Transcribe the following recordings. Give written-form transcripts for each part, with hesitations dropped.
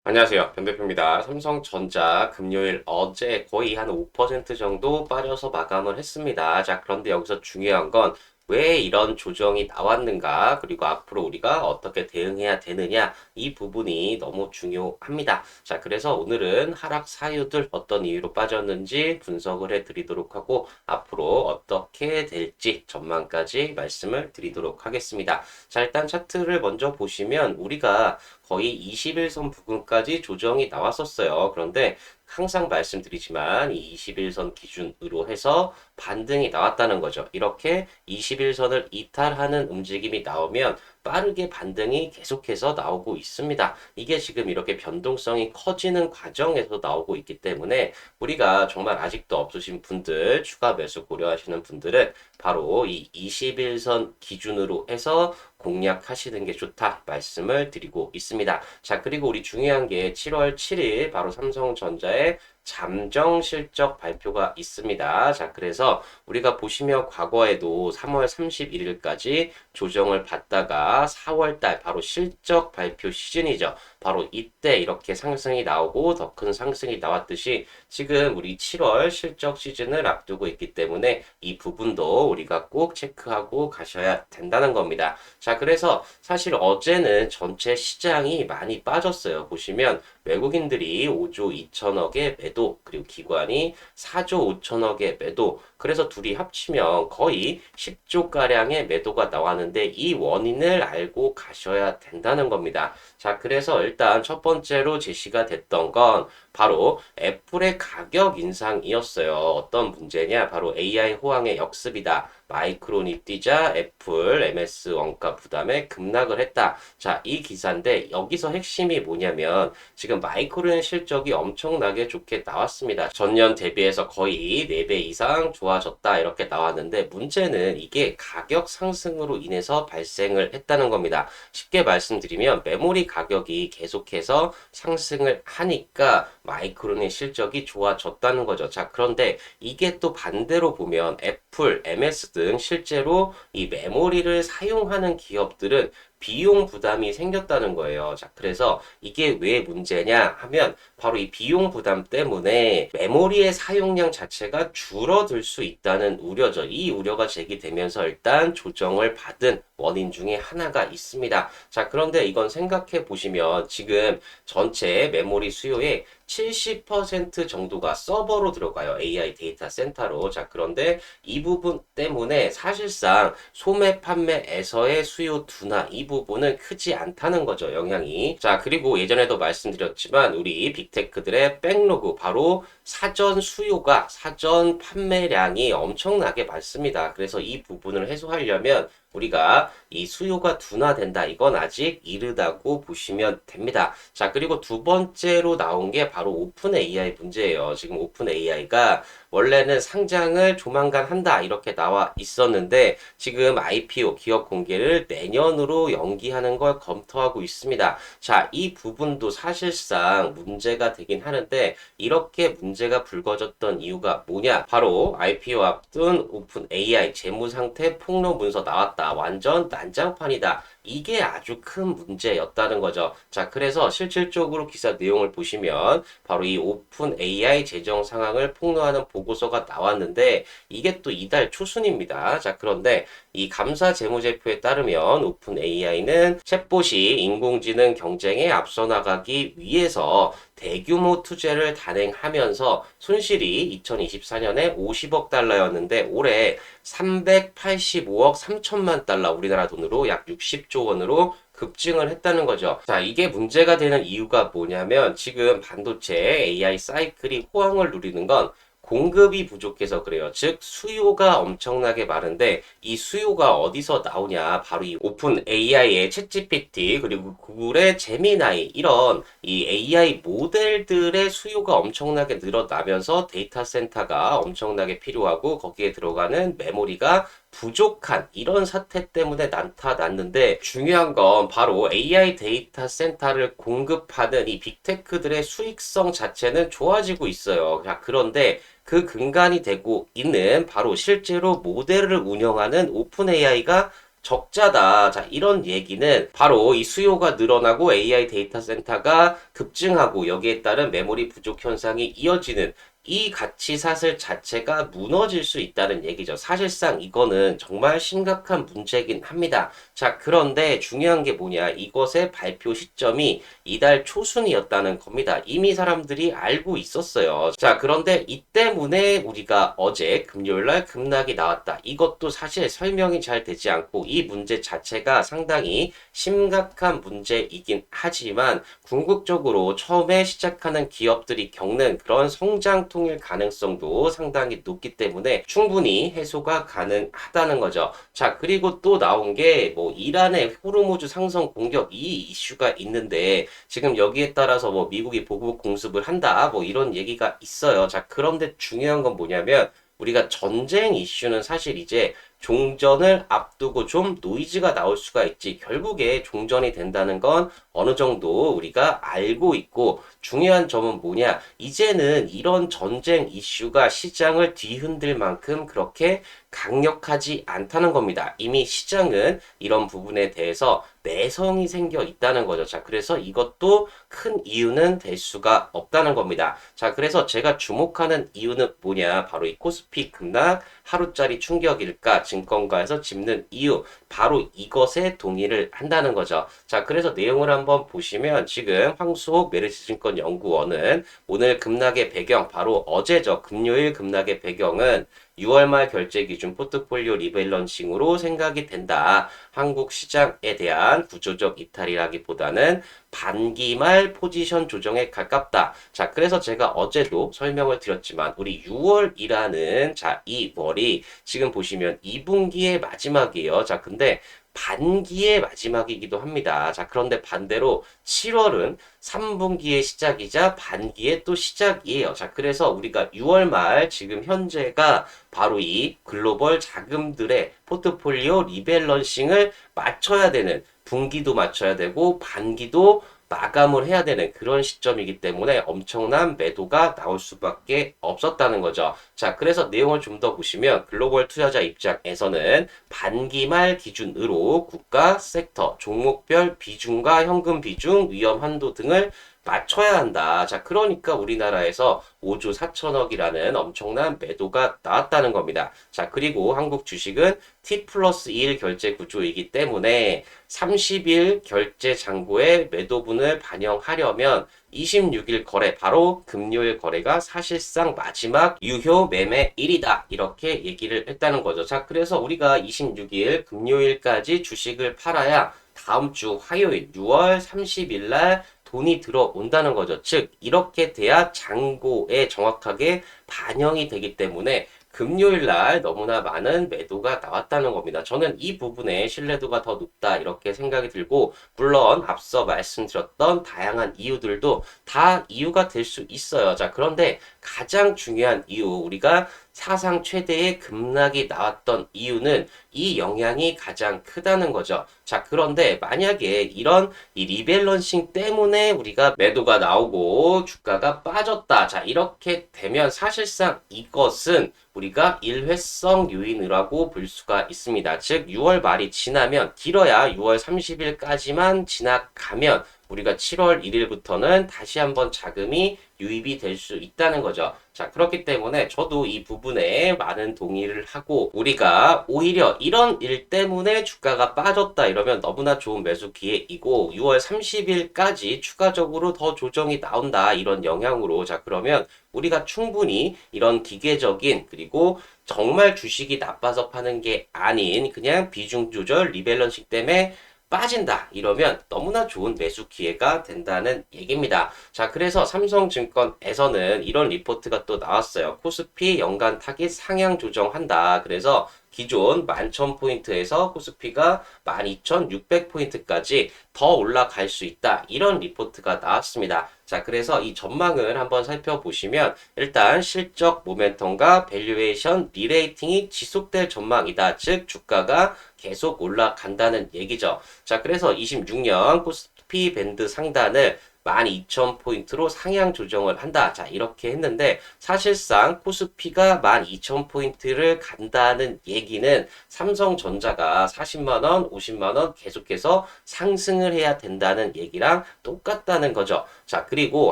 안녕하세요. 변 대표입니다. 삼성전자 금요일 어제 거의 한 5% 정도 빠져서 마감을 했습니다. 자, 그런데 여기서 중요한 건 왜 이런 조정이 나왔는가, 그리고 앞으로 우리가 어떻게 대응해야 되느냐, 이 부분이 너무 중요합니다. 자, 그래서 오늘은 하락 사유들 어떤 이유로 빠졌는지 분석을 해 드리도록 하고, 앞으로 어떻게 될지 전망까지 말씀을 드리도록 하겠습니다. 자, 일단 차트를 먼저 보시면 우리가 거의 21선 부근까지 조정이 나왔었어요. 그런데 항상 말씀드리지만 이 21선 기준으로 해서 반등이 나왔다는 거죠. 이렇게 21선을 이탈하는 움직임이 나오면 빠르게 반등이 계속해서 나오고 있습니다. 이게 지금 이렇게 변동성이 커지는 과정에서 나오고 있기 때문에 우리가 정말 아직도 없으신 분들, 추가 매수 고려하시는 분들은 바로 이 21선 기준으로 해서 공략하시는 게 좋다 말씀을 드리고 있습니다. 자, 그리고 우리 중요한 게 7월 7일 바로 삼성전자의 잠정 실적 발표가 있습니다. 자, 그래서 우리가 보시면 과거에도 3월 31일까지 조정을 받다가 4월 달 바로 실적 발표 시즌이죠. 바로 이때 이렇게 상승이 나오고 더 큰 상승이 나왔듯이 지금 우리 7월 실적 시즌을 앞두고 있기 때문에 이 부분도 우리가 꼭 체크하고 가셔야 된다는 겁니다. 자, 그래서 사실 어제는 전체 시장이 많이 빠졌어요. 보시면 외국인들이 5조 2천억의 매도, 그리고 기관이 4조 5천억의 매도, 그래서 둘이 합치면 거의 10조가량의 매도가 나왔는데 이 원인을 알고 가셔야 된다는 겁니다. 자, 그래서 일단 첫 번째로 제시가 됐던 건 바로 애플의 가격 인상이었어요. 어떤 문제냐? 바로 AI 호황의 역습이다. 마이크론이 뛰자 애플 MS 원가 부담에 급락을 했다. 자, 이 기사인데 여기서 핵심이 뭐냐면 지금 마이크론 실적이 엄청나게 좋게 나왔습니다. 전년 대비해서 거의 4배 이상 좋아졌다 이렇게 나왔는데 문제는 이게 가격 상승으로 인해서 발생을 했다는 겁니다. 쉽게 말씀드리면 메모리 가격이 계속해서 상승을 하니까 마이크론의 실적이 좋아졌다는 거죠. 자, 그런데 이게 또 반대로 보면 애플, MS 등 실제로 이 메모리를 사용하는 기업들은 비용 부담이 생겼다는 거예요. 자, 그래서 이게 왜 문제냐 하면 바로 이 비용 부담 때문에 메모리의 사용량 자체가 줄어들 수 있다는 우려죠. 이 우려가 제기되면서 일단 조정을 받은 원인 중에 하나가 있습니다. 자, 그런데 이건 생각해 보시면 지금 전체 메모리 수요의 70% 정도가 서버로 들어가요. AI 데이터 센터로. 자, 그런데 이 부분 때문에 사실상 소매 판매에서의 수요 둔화 이 부분은 크지 않다는 거죠. 영향이. 자, 그리고 예전에도 말씀드렸지만 우리 빅테크들의 백로그 바로 사전 수요가 사전 판매량이 엄청나게 많습니다. 그래서 이 부분을 해소하려면 우리가 이 수요가 둔화된다. 이건 아직 이르다고 보시면 됩니다. 자, 그리고 두 번째로 나온 게 바로 오픈 AI 문제예요. 지금 오픈 AI가 원래는 상장을 조만간 한다 이렇게 나와 있었는데 지금 IPO 기업 공개를 내년으로 연기하는 걸 검토하고 있습니다. 자, 이 부분도 사실상 문제가 되긴 하는데 이렇게 문제가 불거졌던 이유가 뭐냐? 바로 IPO 앞둔 오픈 AI 재무 상태 폭로 문서 나왔다. 완전 난장판이다. 이게 아주 큰 문제였다는 거죠. 자, 그래서 실질적으로 기사 내용을 보시면 바로 이 오픈 AI 재정 상황을 폭로하는 보고서가 나왔는데 이게 또 이달 초순입니다. 자, 그런데 이 감사 재무제표에 따르면 오픈 AI는 챗봇이 인공지능 경쟁에 앞서 나가기 위해서 대규모 투자를 단행하면서 손실이 2024년에 50억 달러였는데 올해 385억 3천만 달러 우리나라 돈으로 약 60조 원으로 급증을 했다는 거죠. 자, 이게 문제가 되는 이유가 뭐냐면 지금 반도체 AI 사이클이 호황을 누리는 건 공급이 부족해서 그래요. 즉 수요가 엄청나게 많은데 이 수요가 어디서 나오냐? 바로 이 오픈 AI의 챗GPT 그리고 구글의 제미나이 이런 이 AI 모델들의 수요가 엄청나게 늘어나면서 데이터 센터가 엄청나게 필요하고 거기에 들어가는 메모리가 부족한 이런 사태 때문에 나타났는데 중요한 건 바로 AI 데이터 센터를 공급하는 이 빅테크들의 수익성 자체는 좋아지고 있어요. 자, 그런데 그 근간이 되고 있는 바로 실제로 모델을 운영하는 오픈 AI가 적자다. 자, 이런 얘기는 바로 이 수요가 늘어나고 AI 데이터 센터가 급증하고 여기에 따른 메모리 부족 현상이 이어지는 이 가치 사슬 자체가 무너질 수 있다는 얘기죠. 사실상 이거는 정말 심각한 문제긴 합니다. 자, 그런데 중요한 게 뭐냐? 이것의 발표 시점이 이달 초순이었다는 겁니다. 이미 사람들이 알고 있었어요. 자, 그런데 이 때문에 우리가 어제 금요일 날 급락이 나왔다. 이것도 사실 설명이 잘 되지 않고 이 문제 자체가 상당히 심각한 문제이긴 하지만 궁극적으로 처음에 시작하는 기업들이 겪는 그런 성장 통일 가능성도 상당히 높기 때문에 충분히 해소가 가능하다는 거죠. 자, 그리고 또 나온 게 뭐 이란의 호르무즈 상성 공격 이 이슈가 있는데 지금 여기에 따라서 뭐 미국이 보복 공습을 한다 뭐 이런 얘기가 있어요. 자, 그런데 중요한 건 뭐냐면 우리가 전쟁 이슈는 사실 이제 종전을 앞두고 좀 노이즈가 나올 수가 있지. 결국에 종전이 된다는 건 어느 정도 우리가 알고 있고 중요한 점은 뭐냐? 이제는 이런 전쟁 이슈가 시장을 뒤흔들 만큼 그렇게 강력하지 않다는 겁니다. 이미 시장은 이런 부분에 대해서 내성이 생겨 있다는 거죠. 자, 그래서 이것도 큰 이유는 될 수가 없다는 겁니다. 자, 그래서 제가 주목하는 이유는 뭐냐? 바로 이 코스피 급락 하루짜리 충격일까? 증권가에서 짚는 이유. 바로 이것에 동의를 한다는 거죠. 자, 그래서 내용을 한번 보시면 지금 황수옥 메르스증권 연구원은 오늘 급락의 배경, 바로 어제죠. 금요일 급락의 배경은 6월 말 결제 기준 포트폴리오 리밸런싱으로 생각이 된다. 한국 시장에 대한 구조적 이탈이라기보다는 반기 말 포지션 조정에 가깝다. 자, 그래서 제가 어제도 설명을 드렸지만 우리 6월이라는 자, 이 월이 지금 보시면 2분기의 마지막이에요. 자, 근데 반기의 마지막이기도 합니다. 자, 그런데 반대로 7월은 3분기의 시작이자 반기의 또 시작이에요. 자, 그래서 우리가 6월 말 지금 현재가 바로 이 글로벌 자금들의 포트폴리오 리밸런싱을 맞춰야 되는 분기도 맞춰야 되고 반기도 마감을 해야 되는 그런 시점이기 때문에 엄청난 매도가 나올 수밖에 없었다는 거죠. 자, 그래서 내용을 좀 더 보시면 글로벌 투자자 입장에서는 반기 말 기준으로 국가, 섹터, 종목별 비중과 현금 비중, 위험 한도 등을 맞춰야 한다. 자, 그러니까 우리나라에서 5조 4천억이라는 엄청난 매도가 나왔다는 겁니다. 자, 그리고 한국 주식은 T 플러스 1 결제 구조이기 때문에 30일 결제 잔고의 매도분을 반영하려면 26일 거래, 바로 금요일 거래가 사실상 마지막 유효 매매일이다. 이렇게 얘기를 했다는 거죠. 자, 그래서 우리가 26일 금요일까지 주식을 팔아야 다음 주 화요일 6월 30일 날 돈이 들어온다는 거죠. 즉, 이렇게 돼야 잔고에 정확하게 반영이 되기 때문에 금요일 날 너무나 많은 매도가 나왔다는 겁니다. 저는 이 부분에 신뢰도가 더 높다 이렇게 생각이 들고 물론 앞서 말씀드렸던 다양한 이유들도 다 이유가 될 수 있어요. 자, 그런데 가장 중요한 이유 우리가 사상 최대의 급락이 나왔던 이유는 이 영향이 가장 크다는 거죠. 자, 그런데 만약에 이런 이 리밸런싱 때문에 우리가 매도가 나오고 주가가 빠졌다. 자, 이렇게 되면 사실상 이것은 우리가 일회성 요인이라고 볼 수가 있습니다. 즉, 6월 말이 지나면 길어야 6월 30일까지만 지나가면 우리가 7월 1일부터는 다시 한번 자금이 유입이 될 수 있다는 거죠. 자, 그렇기 때문에 저도 이 부분에 많은 동의를 하고 우리가 오히려 이런 일 때문에 주가가 빠졌다 이러면 너무나 좋은 매수 기회이고 6월 30일까지 추가적으로 더 조정이 나온다 이런 영향으로 자, 그러면 우리가 충분히 이런 기계적인 그리고 정말 주식이 나빠서 파는 게 아닌 그냥 비중 조절 리밸런싱 때문에 빠진다 이러면 너무나 좋은 매수 기회가 된다는 얘기입니다. 자, 그래서 삼성증권에서는 이런 리포트가 또 나왔어요. 코스피 연간 타깃 상향 조정한다. 그래서 기존 11,000포인트에서 코스피가 12,600포인트까지 더 올라갈 수 있다. 이런 리포트가 나왔습니다. 자, 그래서 이 전망을 한번 살펴보시면 일단 실적 모멘텀과 밸류에이션 리레이팅이 지속될 전망이다. 즉 주가가 계속 올라간다는 얘기죠. 자, 그래서 26년 코스피 밴드 상단을 12,000포인트로 상향 조정을 한다. 자, 이렇게 했는데 사실상 코스피가 12,000포인트를 간다는 얘기는 삼성전자가 40만 원, 50만 원 계속해서 상승을 해야 된다는 얘기랑 똑같다는 거죠. 자, 그리고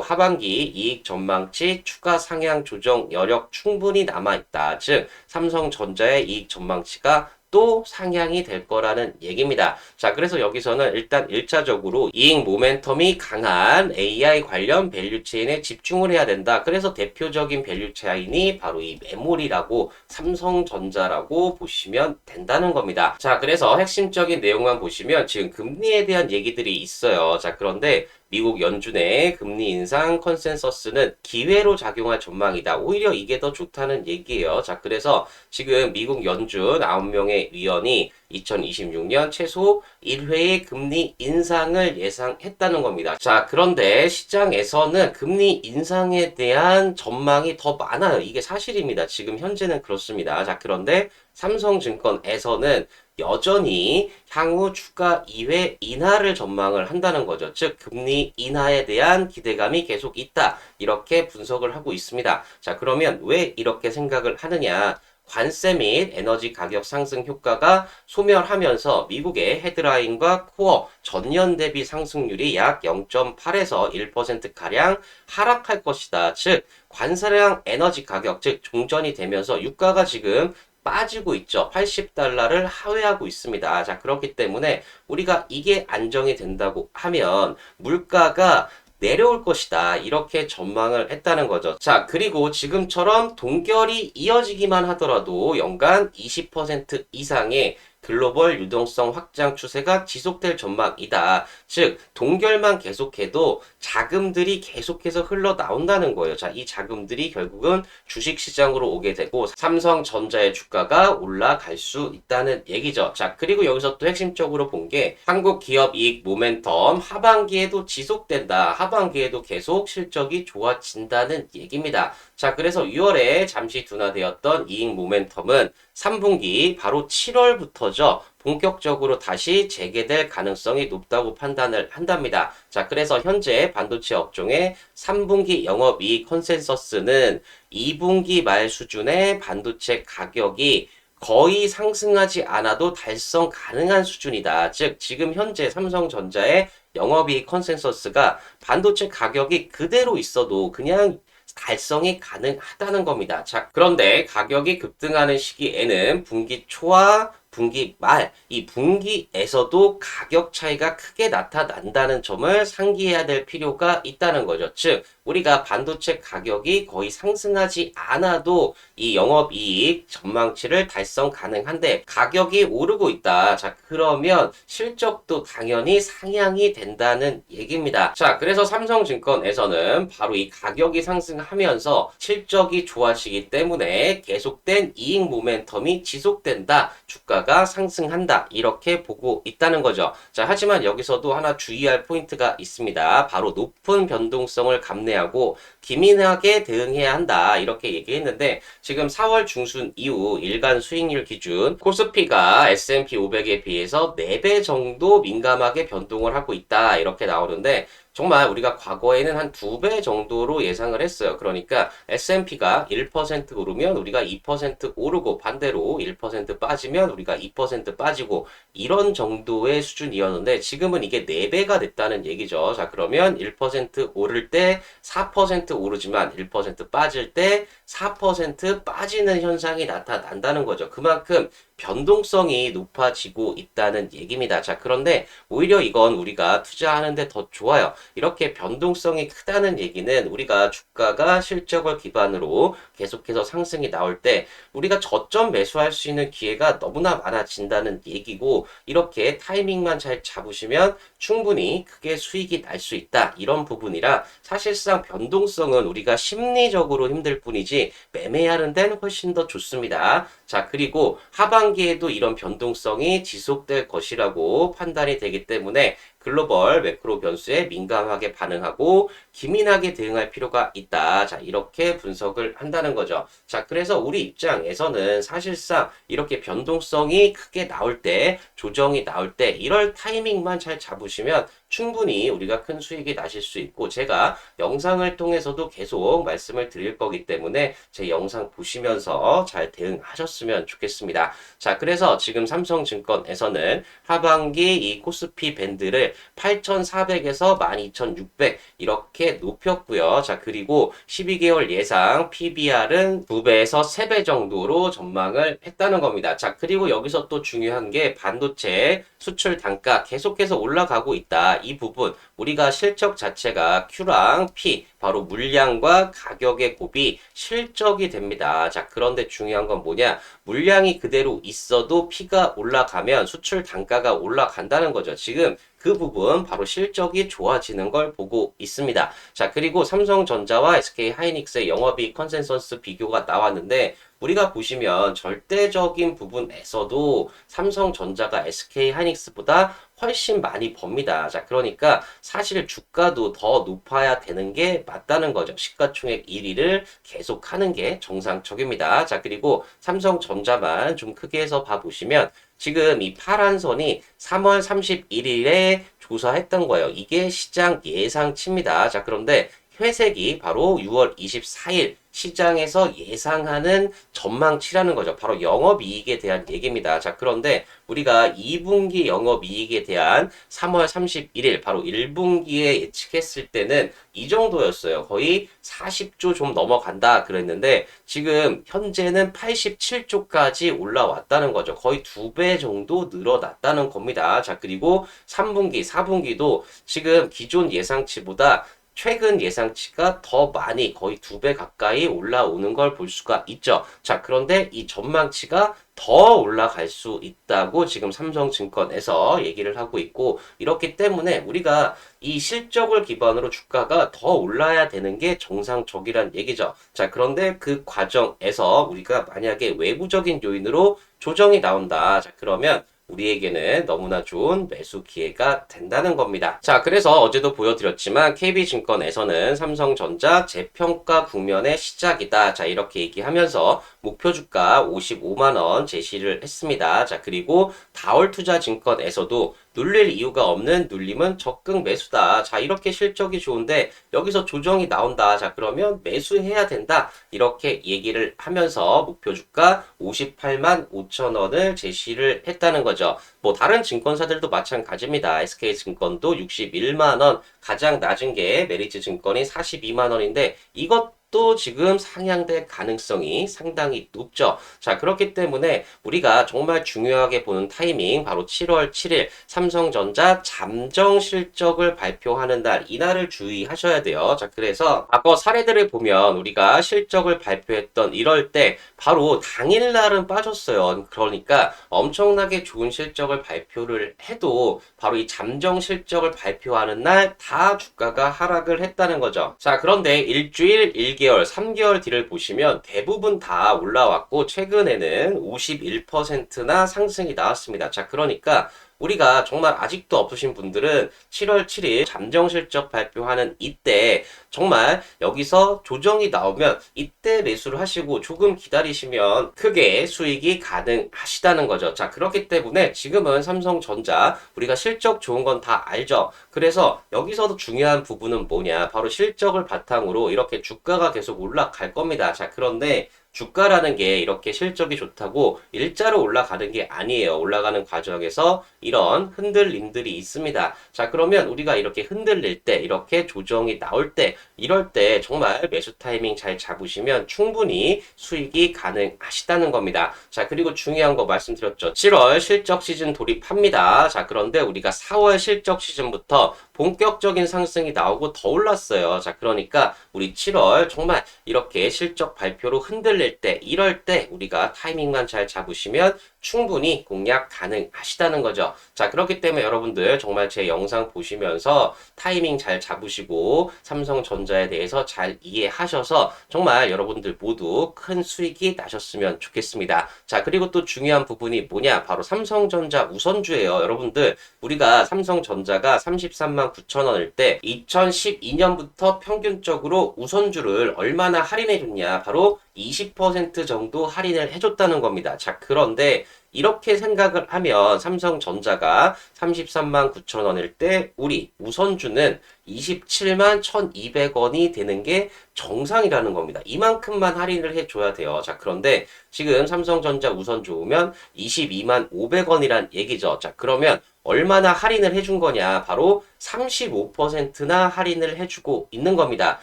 하반기 이익 전망치 추가 상향 조정 여력 충분히 남아있다. 즉, 삼성전자의 이익 전망치가 또 상향이 될 거라는 얘기입니다. 자, 그래서 여기서는 일단 1차적으로 이익 모멘텀이 강한 AI 관련 밸류체인에 집중을 해야 된다. 그래서 대표적인 밸류체인이 바로 이 메모리라고 삼성전자라고 보시면 된다는 겁니다. 자, 그래서 핵심적인 내용만 보시면 지금 금리에 대한 얘기들이 있어요. 자, 그런데 미국 연준의 금리 인상 컨센서스는 기회로 작용할 전망이다. 오히려 이게 더 좋다는 얘기예요. 자, 그래서 지금 미국 연준 9명의 위원이 2026년 최소 1회의 금리 인상을 예상했다는 겁니다. 자, 그런데 시장에서는 금리 인상에 대한 전망이 더 많아요. 이게 사실입니다. 지금 현재는 그렇습니다. 자, 그런데 삼성증권에서는 여전히 향후 주가 2회 인하를 전망을 한다는 거죠. 즉, 금리 인하에 대한 기대감이 계속 있다. 이렇게 분석을 하고 있습니다. 자, 그러면 왜 이렇게 생각을 하느냐? 관세 및 에너지 가격 상승 효과가 소멸하면서 미국의 헤드라인과 코어 전년 대비 상승률이 약 0.8에서 1%가량 하락할 것이다. 즉, 관세랑 에너지 가격, 즉 종전이 되면서 유가가 지금 빠지고 있죠. 80달러를 하회하고 있습니다. 자, 그렇기 때문에 우리가 이게 안정이 된다고 하면 물가가 내려올 것이다. 이렇게 전망을 했다는 거죠. 자, 그리고 지금처럼 동결이 이어지기만 하더라도 연간 20% 이상의 글로벌 유동성 확장 추세가 지속될 전망이다. 즉, 동결만 계속해도 자금들이 계속해서 흘러나온다는 거예요. 자, 이 자금들이 결국은 주식시장으로 오게 되고 삼성전자의 주가가 올라갈 수 있다는 얘기죠. 자, 그리고 여기서 또 핵심적으로 본 게 한국 기업 이익 모멘텀 하반기에도 지속된다. 하반기에도 계속 실적이 좋아진다는 얘기입니다. 자, 그래서 6월에 잠시 둔화되었던 이익 모멘텀은 3분기 바로 7월부터죠. 본격적으로 다시 재개될 가능성이 높다고 판단을 한답니다. 자, 그래서 현재 반도체 업종의 3분기 영업이익 컨센서스는 2분기 말 수준의 반도체 가격이 거의 상승하지 않아도 달성 가능한 수준이다. 즉, 지금 현재 삼성전자의 영업이익 컨센서스가 반도체 가격이 그대로 있어도 그냥 달성이 가능하다는 겁니다. 자, 그런데 가격이 급등하는 시기에는 분기 초와 분기 말, 이 분기에서도 가격 차이가 크게 나타난다는 점을 상기해야 될 필요가 있다는 거죠. 즉, 우리가 반도체 가격이 거의 상승하지 않아도 이 영업이익 전망치를 달성 가능한데 가격이 오르고 있다. 자, 그러면 실적도 당연히 상향이 된다는 얘기입니다. 자, 그래서 삼성증권에서는 바로 이 가격이 상승하면서 실적이 좋아지기 때문에 계속된 이익 모멘텀이 지속된다. 주가가 상승한다. 이렇게 보고 있다는 거죠. 자, 하지만 여기서도 하나 주의할 포인트가 있습니다. 바로 높은 변동성을 감내하고 기민하게 대응해야 한다. 이렇게 얘기했는데 지금 4월 중순 이후 일간 수익률 기준 코스피가 S&P 500에 비해서 4배 정도 민감하게 변동을 하고 있다. 이렇게 나오는데 정말 우리가 과거에는 한 2배 정도로 예상을 했어요. 그러니까 S&P가 1% 오르면 우리가 2% 오르고 반대로 1% 빠지면 우리가 2% 빠지고 이런 정도의 수준이었는데 지금은 이게 4배가 됐다는 얘기죠. 자, 그러면 1% 오를 때 4% 오르지만 1% 빠질 때 4% 빠지는 현상이 나타난다는 거죠. 그만큼 변동성이 높아지고 있다는 얘기입니다. 자, 그런데 오히려 이건 우리가 투자하는데 더 좋아요. 이렇게 변동성이 크다는 얘기는 우리가 주가가 실적을 기반으로 계속해서 상승이 나올 때 우리가 저점 매수할 수 있는 기회가 너무나 많아진다는 얘기고 이렇게 타이밍만 잘 잡으시면 충분히 크게 수익이 날 수 있다. 이런 부분이라 사실상 변동성은 우리가 심리적으로 힘들 뿐이지 매매하는 데는 훨씬 더 좋습니다. 자, 그리고 하반기에도 이런 변동성이 지속될 것이라고 판단이 되기 때문에 글로벌 매크로 변수에 민감하게 반응하고 기민하게 대응할 필요가 있다. 자, 이렇게 분석을 한다는 거죠. 자, 그래서 우리 입장에서는 사실상 이렇게 변동성이 크게 나올 때, 조정이 나올 때, 이럴 타이밍만 잘 잡으시면 충분히 우리가 큰 수익이 나실 수 있고, 제가 영상을 통해서도 계속 말씀을 드릴 거기 때문에 제 영상 보시면서 잘 대응하셨으면 좋겠습니다. 자, 그래서 지금 삼성증권에서는 하반기 이 코스피 밴드를 8,400에서 12,600 이렇게 높였고요. 자, 그리고 12개월 예상 PBR은 2배에서 3배 정도로 전망을 했다는 겁니다. 자, 그리고 여기서 또 중요한 게 반도체 수출 단가 계속해서 올라가고 있다. 이 부분 우리가 실적 자체가 Q랑 P 바로 물량과 가격의 곱이 실적이 됩니다. 자, 그런데 중요한 건 뭐냐? 물량이 그대로 있어도 P가 올라가면 수출 단가가 올라간다는 거죠. 지금 그 부분 바로 실적이 좋아지는 걸 보고 있습니다. 자, 그리고 삼성전자와 SK하이닉스의 영업이익 컨센서스 비교가 나왔는데 우리가 보시면 절대적인 부분에서도 삼성전자가 SK하이닉스보다 훨씬 많이 법니다. 자, 그러니까 사실 주가도 더 높아야 되는 게 맞다는 거죠. 시가총액 1위를 계속하는 게 정상적입니다. 자, 그리고 삼성전자만 좀 크게 해서 봐보시면 지금 이 파란 선이 3월 31일에 조사했던 거예요. 이게 시장 예상치입니다. 자, 그런데 회색이 바로 6월 24일 시장에서 예상하는 전망치라는 거죠. 바로 영업이익에 대한 얘기입니다. 자, 그런데 우리가 2분기 영업이익에 대한 3월 31일 바로 1분기에 예측했을 때는 이 정도였어요. 거의 40조 좀 넘어간다 그랬는데 지금 현재는 87조까지 올라왔다는 거죠. 거의 2배 정도 늘어났다는 겁니다. 자, 그리고 3분기, 4분기도 지금 기존 예상치보다 최근 예상치가 더 많이 거의 2배 가까이 올라오는 걸 볼 수가 있죠. 자, 그런데 이 전망치가 더 올라갈 수 있다고 지금 삼성증권에서 얘기를 하고 있고 이렇기 때문에 우리가 이 실적을 기반으로 주가가 더 올라야 되는 게 정상적이란 얘기죠. 자, 그런데 그 과정에서 우리가 만약에 외부적인 요인으로 조정이 나온다. 자, 그러면 우리에게는 너무나 좋은 매수 기회가 된다는 겁니다. 자, 그래서 어제도 보여드렸지만 KB증권에서는 삼성전자 재평가 국면의 시작이다. 자, 이렇게 얘기하면서 목표 주가 55만원 제시를 했습니다. 자, 그리고 다올투자증권에서도 눌릴 이유가 없는 눌림은 적극 매수다. 자, 이렇게 실적이 좋은데 여기서 조정이 나온다. 자, 그러면 매수해야 된다. 이렇게 얘기를 하면서 목표 주가 58만 5천 원을 제시를 했다는 거죠. 뭐 다른 증권사들도 마찬가지입니다. SK증권도 61만 원, 가장 낮은 게 메리츠증권이 42만 원인데 이것도 지금 상향될 가능성이 상당히 높죠. 자, 그렇기 때문에 우리가 정말 중요하게 보는 타이밍 바로 7월 7일 삼성전자 잠정 실적을 발표하는 날 이날을 주의하셔야 돼요. 자, 그래서 과거 사례들을 보면 우리가 실적을 발표했던 이럴 때 바로 당일날은 빠졌어요. 그러니까 엄청나게 좋은 실적을 발표를 해도 바로 이 잠정 실적을 발표하는 날 다 주가가 하락을 했다는 거죠. 자, 그런데 일주일, 1개월, 3개월 뒤를 보시면 대부분 다 올라왔고 최근에는 51%나 상승이 나왔습니다. 자, 그러니까 우리가 정말 아직도 없으신 분들은 7월 7일 잠정 실적 발표하는 이때 정말 여기서 조정이 나오면 이때 매수를 하시고 조금 기다리시면 크게 수익이 가능하시다는 거죠. 자, 그렇기 때문에 지금은 삼성전자 우리가 실적 좋은 건 다 알죠. 그래서 여기서도 중요한 부분은 뭐냐? 바로 실적을 바탕으로 이렇게 주가가 계속 올라갈 겁니다. 자, 그런데 주가라는 게 이렇게 실적이 좋다고 일자로 올라가는 게 아니에요. 올라가는 과정에서 이런 흔들림들이 있습니다. 자, 그러면 우리가 이렇게 흔들릴 때, 이렇게 조정이 나올 때, 이럴 때 정말 매수 타이밍 잘 잡으시면 충분히 수익이 가능하시다는 겁니다. 자, 그리고 중요한 거 말씀드렸죠. 7월 실적 시즌 돌입합니다. 자, 그런데 우리가 4월 실적 시즌부터 본격적인 상승이 나오고 더 올랐어요. 자, 그러니까 우리 7월 정말 이렇게 실적 발표로 흔들릴 때, 이럴 때 우리가 타이밍만 잘 잡으시면 충분히 공략 가능하시다는 거죠. 자, 그렇기 때문에 여러분들 정말 제 영상 보시면서 타이밍 잘 잡으시고 삼성전자에 대해서 잘 이해하셔서 정말 여러분들 모두 큰 수익이 나셨으면 좋겠습니다. 자, 그리고 또 중요한 부분이 뭐냐? 바로 삼성전자 우선주예요. 여러분들, 우리가 삼성전자가 33만 9천 원일 때 2012년부터 평균적으로 우선주를 얼마나 할인해 줬냐? 바로 20% 정도 할인을 해줬다는 겁니다. 자, 그런데 이렇게 생각을 하면 삼성전자가 33만 9천 원일 때 우리 우선주는 27만 1,200원이 되는 게 정상이라는 겁니다. 이만큼만 할인을 해줘야 돼요. 자, 그런데 지금 삼성전자 우선주 오면 22만 500원이란 얘기죠. 자, 그러면 얼마나 할인을 해준 거냐? 바로 35%나 할인을 해주고 있는 겁니다.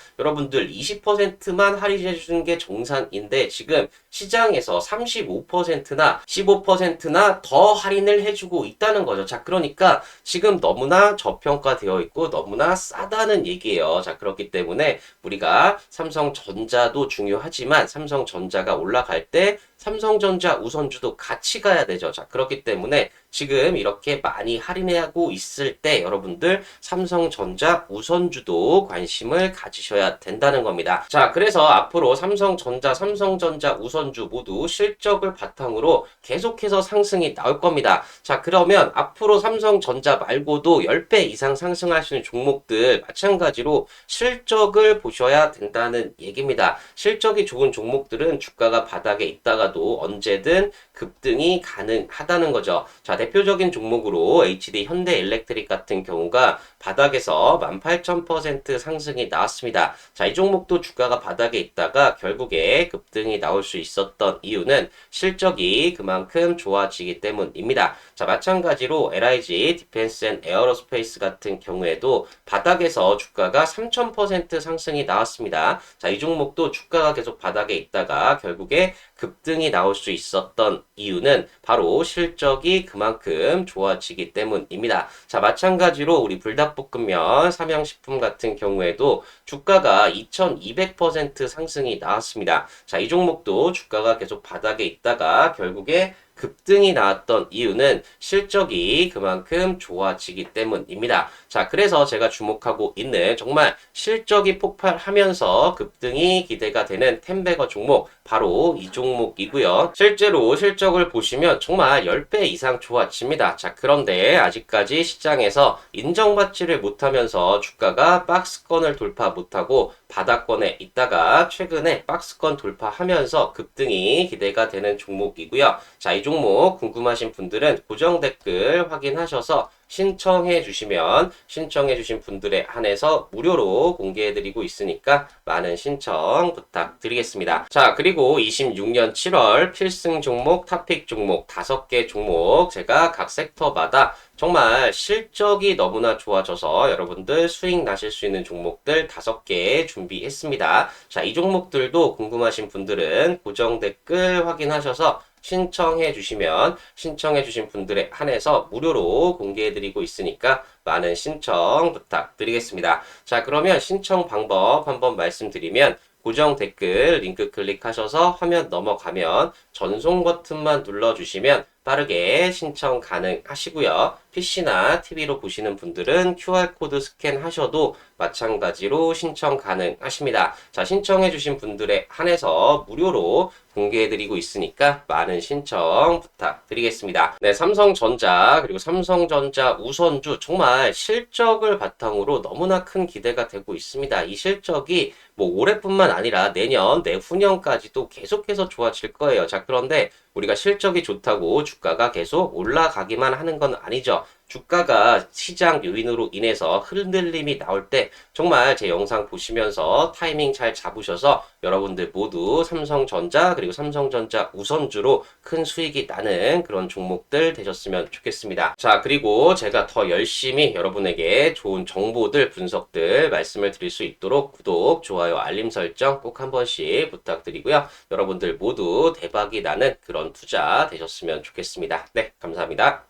여러분들 20%만 할인해 주는 게 정상인데 지금 시장에서 35%나 15%나 더 할인을 해주고 있다는 거죠. 자, 그러니까 지금 너무나 저평가되어 있고 너무나 싸다는 얘기예요. 자, 그렇기 때문에 우리가 삼성전자도 중요하지만 삼성전자가 올라갈 때 삼성전자 우선주도 같이 가야 되죠. 자, 그렇기 때문에 지금 이렇게 많이 할인하고 있을 때 여러분들 삼성전자 우선주도 관심을 가지셔야 된다는 겁니다. 자, 그래서 앞으로 삼성전자 우선주 모두 실적을 바탕으로 계속해서 상승이 나올 겁니다. 자, 그러면 앞으로 삼성전자 말고도 10배 이상 상승할 수 있는 종목들 마찬가지로 실적을 보셔야 된다는 얘기입니다. 실적이 좋은 종목들은 주가가 바닥에 있다가도 언제든 급등이 가능하다는 거죠. 자, 대표적인 종목으로 HD 현대일렉트릭 같은 경우가 바닥에서 18,000% 상승이 나왔습니다. 자, 이 종목도 주가가 바닥에 있다가 결국에 급등이 나올 수 있었던 이유는 실적이 그만큼 좋아지기 때문입니다. 자, 마찬가지로 LIG 디펜스 앤 에어로스페이스 같은 경우에도 바닥에서 주가가 3,000% 상승이 나왔습니다. 자, 이 종목도 주가가 계속 바닥에 있다가 결국에 급등이 나올 수 있었던 이유는 바로 실적이 그만큼 좋아지기 때문입니다. 자, 마찬가지로 우리 불닭볶음면, 삼양식품 같은 경우에도 주가가 2200% 상승이 나왔습니다. 자, 이 종목도 주가가 계속 바닥에 있다가 결국에 급등이 나왔던 이유는 실적이 그만큼 좋아지기 때문입니다. 자, 그래서 제가 주목하고 있는 정말 실적이 폭발하면서 급등이 기대가 되는 텐베거 종목, 바로 이 종목이고요. 실제로 실적을 보시면 정말 10배 이상 좋아집니다. 자, 그런데 아직까지 시장에서 인정받지를 못하면서 주가가 박스권을 돌파 못하고 바닥권에 있다가 최근에 박스권 돌파하면서 급등이 기대가 되는 종목이고요. 자, 이 종목 궁금하신 분들은 고정 댓글 확인하셔서 신청해 주시면 신청해 주신 분들에 한해서 무료로 공개해 드리고 있으니까 많은 신청 부탁드리겠습니다. 자, 그리고 26년 7월 필승 종목, 탑픽 종목 5개 종목 제가 각 섹터마다 정말 실적이 너무나 좋아져서 여러분들 수익 나실 수 있는 종목들 5개 준비했습니다. 자, 이 종목들도 궁금하신 분들은 고정 댓글 확인하셔서 신청해 주시면 신청해 주신 분들에 한해서 무료로 공개해 드리고 있으니까 많은 신청 부탁드리겠습니다. 자, 그러면 신청 방법 한번 말씀드리면 고정 댓글 링크 클릭하셔서 화면 넘어가면 전송 버튼만 눌러주시면 빠르게 신청 가능하시고요. PC나 TV로 보시는 분들은 QR코드 스캔하셔도 마찬가지로 신청 가능하십니다. 자, 신청해주신 분들에 한해서 무료로 공개해드리고 있으니까 많은 신청 부탁드리겠습니다. 네, 삼성전자 그리고 삼성전자 우선주 정말 실적을 바탕으로 너무나 큰 기대가 되고 있습니다. 이 실적이 뭐 올해뿐만 아니라 내년, 내후년까지도 계속해서 좋아질 거예요. 자, 그런데 우리가 실적이 좋다고 주가가 계속 올라가기만 하는 건 아니죠. 주가가 시장 요인으로 인해서 흔들림이 나올 때 정말 제 영상 보시면서 타이밍 잘 잡으셔서 여러분들 모두 삼성전자 그리고 삼성전자 우선주로 큰 수익이 나는 그런 종목들 되셨으면 좋겠습니다. 자, 그리고 제가 더 열심히 여러분에게 좋은 정보들, 분석들 말씀을 드릴 수 있도록 구독, 좋아요, 알림 설정 꼭 한 번씩 부탁드리고요. 여러분들 모두 대박이 나는 그런 투자 되셨으면 좋겠습니다. 네, 감사합니다.